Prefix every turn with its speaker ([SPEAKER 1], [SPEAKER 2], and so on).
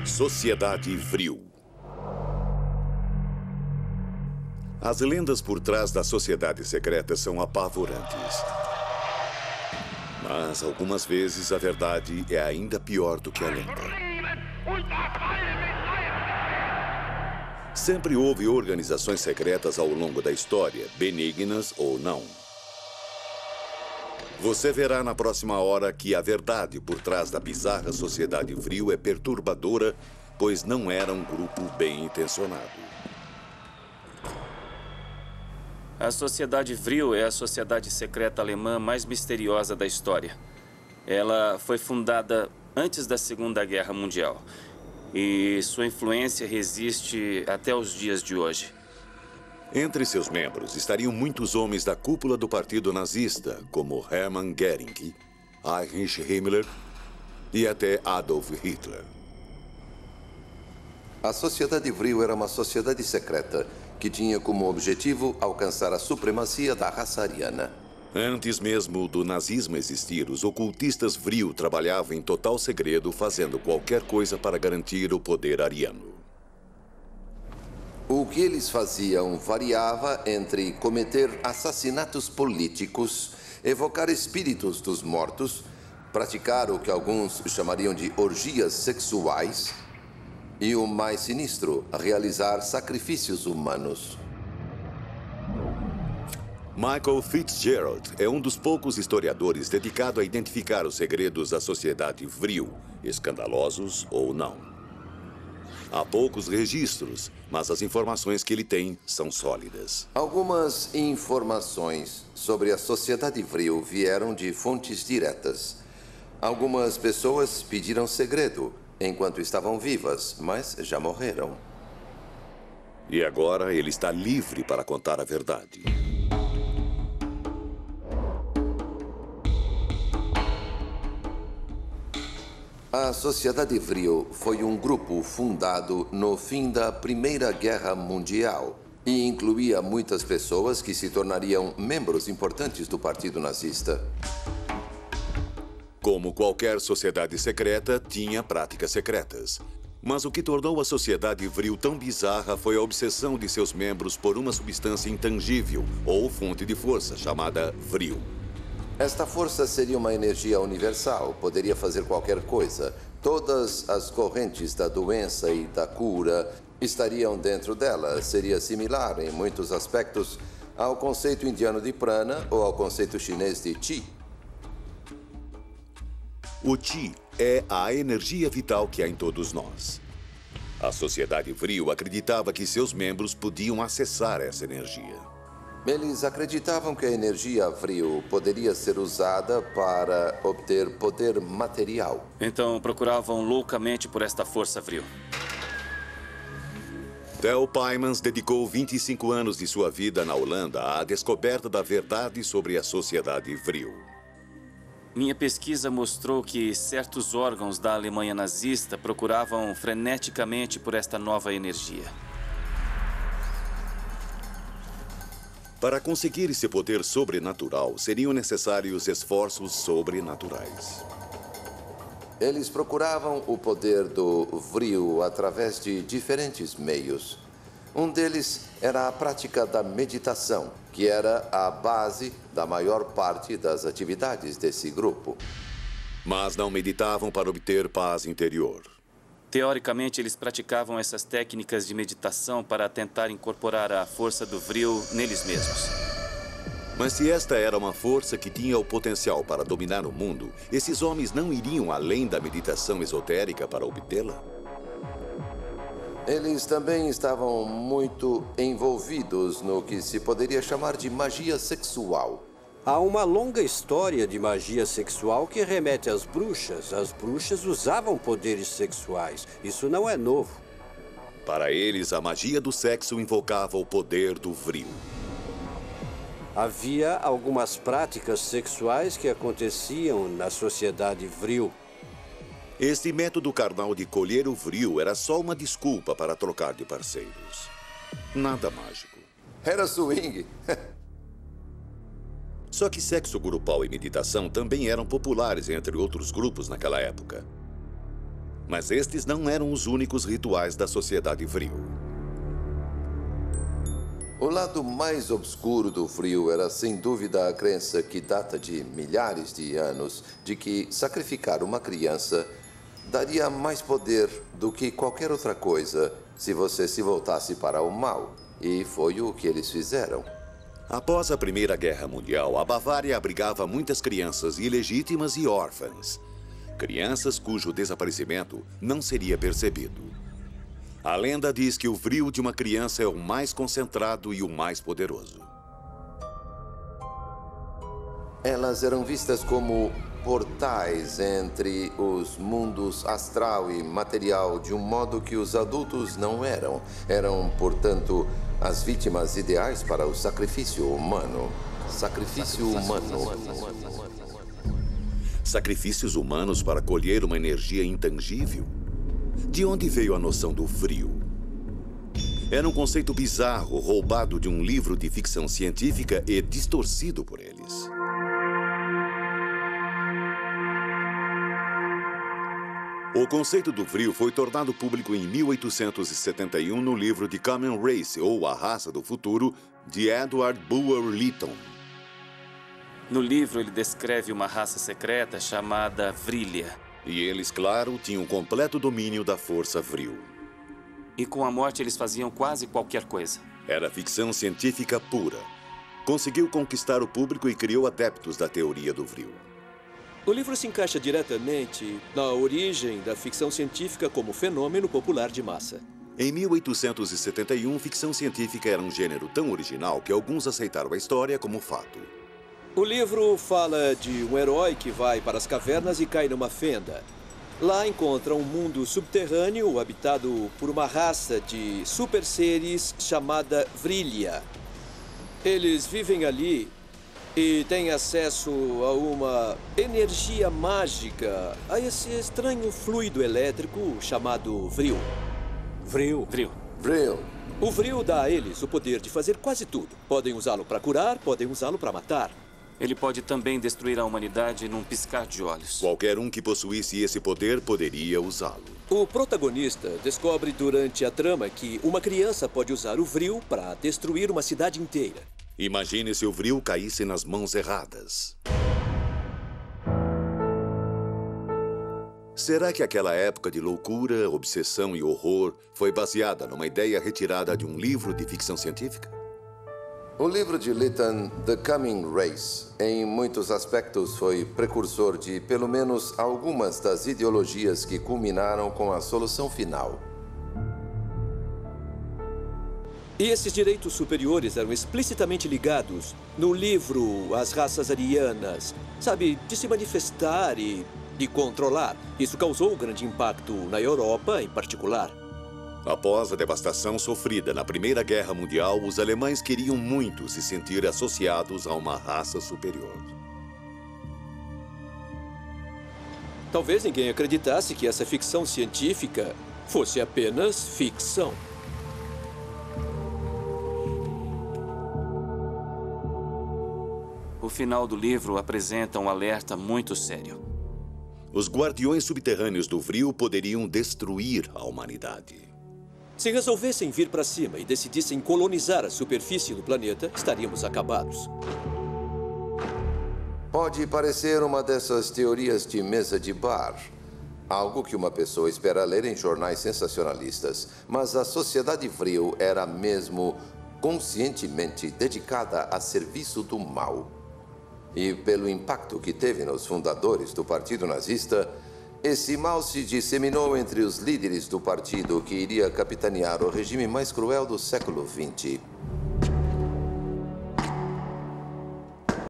[SPEAKER 1] Sociedade Vril. As lendas por trás da sociedade secreta são apavorantes. Mas, algumas vezes, a verdade é ainda pior do que a lenda. Sempre houve organizações secretas ao longo da história, benignas ou não. Você verá na próxima hora que a verdade por trás da bizarra sociedade Vril é perturbadora, pois não era um grupo bem intencionado.
[SPEAKER 2] A Sociedade Vril é a sociedade secreta alemã mais misteriosa da história. Ela foi fundada antes da Segunda Guerra Mundial. E sua influência resiste até os dias de hoje.
[SPEAKER 1] Entre seus membros estariam muitos homens da cúpula do partido nazista, como Hermann Göring, Heinrich Himmler e até Adolf Hitler.
[SPEAKER 3] A Sociedade Vril era uma sociedade secreta que tinha como objetivo alcançar a supremacia da raça ariana.
[SPEAKER 1] Antes mesmo do nazismo existir, os ocultistas Vril trabalhavam em total segredo, fazendo qualquer coisa para garantir o poder ariano.
[SPEAKER 3] O que eles faziam variava entre cometer assassinatos políticos, evocar espíritos dos mortos, praticar o que alguns chamariam de orgias sexuais e, o mais sinistro, realizar sacrifícios humanos.
[SPEAKER 1] Michael Fitzgerald é um dos poucos historiadores dedicado a identificar os segredos da sociedade Vril, escandalosos ou não. Há poucos registros, mas as informações que ele tem são sólidas.
[SPEAKER 3] Algumas informações sobre a sociedade Vril vieram de fontes diretas. Algumas pessoas pediram segredo enquanto estavam vivas, mas já morreram.
[SPEAKER 1] E agora ele está livre para contar a verdade.
[SPEAKER 3] A Sociedade Vril foi um grupo fundado no fim da Primeira Guerra Mundial e incluía muitas pessoas que se tornariam membros importantes do Partido Nazista.
[SPEAKER 1] Como qualquer sociedade secreta, tinha práticas secretas. Mas o que tornou a sociedade Vril tão bizarra foi a obsessão de seus membros por uma substância intangível ou fonte de força chamada Vril.
[SPEAKER 3] Esta força seria uma energia universal, poderia fazer qualquer coisa. Todas as correntes da doença e da cura estariam dentro dela. Seria similar, em muitos aspectos, ao conceito indiano de prana ou ao conceito chinês de chi.
[SPEAKER 1] O Chi é a energia vital que há em todos nós. A sociedade Vril acreditava que seus membros podiam acessar essa energia.
[SPEAKER 3] Eles acreditavam que a energia Vril poderia ser usada para obter poder material.
[SPEAKER 2] Então procuravam loucamente por esta força Vril.
[SPEAKER 1] Theo Pymans dedicou 25 anos de sua vida na Holanda à descoberta da verdade sobre a sociedade Vril.
[SPEAKER 2] Minha pesquisa mostrou que certos órgãos da Alemanha nazista procuravam freneticamente por esta nova energia.
[SPEAKER 1] Para conseguir esse poder sobrenatural, seriam necessários esforços sobrenaturais.
[SPEAKER 3] Eles procuravam o poder do Vril através de diferentes meios. Um deles era a prática da meditação, que era a base da maior parte das atividades desse grupo.
[SPEAKER 1] Mas não meditavam para obter paz interior.
[SPEAKER 2] Teoricamente, eles praticavam essas técnicas de meditação para tentar incorporar a força do Vril neles mesmos.
[SPEAKER 1] Mas se esta era uma força que tinha o potencial para dominar o mundo, esses homens não iriam além da meditação esotérica para obtê-la?
[SPEAKER 3] Eles também estavam muito envolvidos no que se poderia chamar de magia sexual.
[SPEAKER 4] Há uma longa história de magia sexual que remete às bruxas. As bruxas usavam poderes sexuais. Isso não é novo.
[SPEAKER 1] Para eles, a magia do sexo invocava o poder do Vril.
[SPEAKER 4] Havia algumas práticas sexuais que aconteciam na sociedade Vril.
[SPEAKER 1] Este método carnal de colher o Vril era só uma desculpa para trocar de parceiros. Nada mágico.
[SPEAKER 3] Era swing.
[SPEAKER 1] Só que sexo grupal e meditação também eram populares entre outros grupos naquela época. Mas estes não eram os únicos rituais da sociedade Vril.
[SPEAKER 3] O lado mais obscuro do Vril era, sem dúvida, a crença que data de milhares de anos de que sacrificar uma criança daria mais poder do que qualquer outra coisa se você se voltasse para o mal. E foi o que eles fizeram.
[SPEAKER 1] Após a Primeira Guerra Mundial, a Bavária abrigava muitas crianças ilegítimas e órfãs. Crianças cujo desaparecimento não seria percebido. A lenda diz que o vril de uma criança é o mais concentrado e o mais poderoso.
[SPEAKER 3] Elas eram vistas como portais entre os mundos astral e material de um modo que os adultos não eram. Eram, portanto, as vítimas ideais para o sacrifício humano. Sacrifício humano.
[SPEAKER 1] Sacrifícios humanos para colher uma energia intangível? De onde veio a noção do vril? Era um conceito bizarro, roubado de um livro de ficção científica e distorcido por eles. O conceito do vril foi tornado público em 1871 no livro The Coming Race, ou A Raça do Futuro, de Edward Bulwer Lytton.
[SPEAKER 2] No livro, ele descreve uma raça secreta chamada Vrilya.
[SPEAKER 1] E eles, claro, tinham completo domínio da força vril.
[SPEAKER 2] E com a morte, eles faziam quase qualquer coisa.
[SPEAKER 1] Era ficção científica pura. Conseguiu conquistar o público e criou adeptos da teoria do vril.
[SPEAKER 5] O livro se encaixa diretamente na origem da ficção científica como fenômeno popular de massa.
[SPEAKER 1] Em 1871, ficção científica era um gênero tão original que alguns aceitaram a história como fato.
[SPEAKER 5] O livro fala de um herói que vai para as cavernas e cai numa fenda. Lá encontra um mundo subterrâneo habitado por uma raça de super seres chamada Vrilya. Eles vivem ali e têm acesso a uma energia mágica, a esse estranho fluido elétrico chamado vril.
[SPEAKER 4] Vril.
[SPEAKER 3] Vril.
[SPEAKER 5] O vril dá a eles o poder de fazer quase tudo. Podem usá-lo para curar, podem usá-lo para matar.
[SPEAKER 2] Ele pode também destruir a humanidade num piscar de olhos.
[SPEAKER 1] Qualquer um que possuísse esse poder poderia usá-lo.
[SPEAKER 5] O protagonista descobre durante a trama que uma criança pode usar o vril para destruir uma cidade inteira.
[SPEAKER 1] Imagine se o vril caísse nas mãos erradas. Será que aquela época de loucura, obsessão e horror foi baseada numa ideia retirada de um livro de ficção científica?
[SPEAKER 3] O livro de Lytton, The Coming Race, em muitos aspectos foi precursor de pelo menos algumas das ideologias que culminaram com a solução final.
[SPEAKER 5] E esses direitos superiores eram explicitamente ligados no livro As Raças Arianas, sabe, de se manifestar e de controlar. Isso causou grande impacto na Europa, em particular.
[SPEAKER 1] Após a devastação sofrida na Primeira Guerra Mundial, os alemães queriam muito se sentir associados a uma raça superior.
[SPEAKER 5] Talvez ninguém acreditasse que essa ficção científica fosse apenas ficção.
[SPEAKER 2] O final do livro apresenta um alerta muito sério.
[SPEAKER 1] Os guardiões subterrâneos do vril poderiam destruir a humanidade.
[SPEAKER 5] Se resolvessem vir para cima e decidissem colonizar a superfície do planeta, estaríamos acabados.
[SPEAKER 3] Pode parecer uma dessas teorias de mesa de bar. Algo que uma pessoa espera ler em jornais sensacionalistas. Mas a sociedade vril era mesmo conscientemente dedicada a serviço do mal. E pelo impacto que teve nos fundadores do Partido Nazista, esse mal se disseminou entre os líderes do partido que iria capitanear o regime mais cruel do século XX.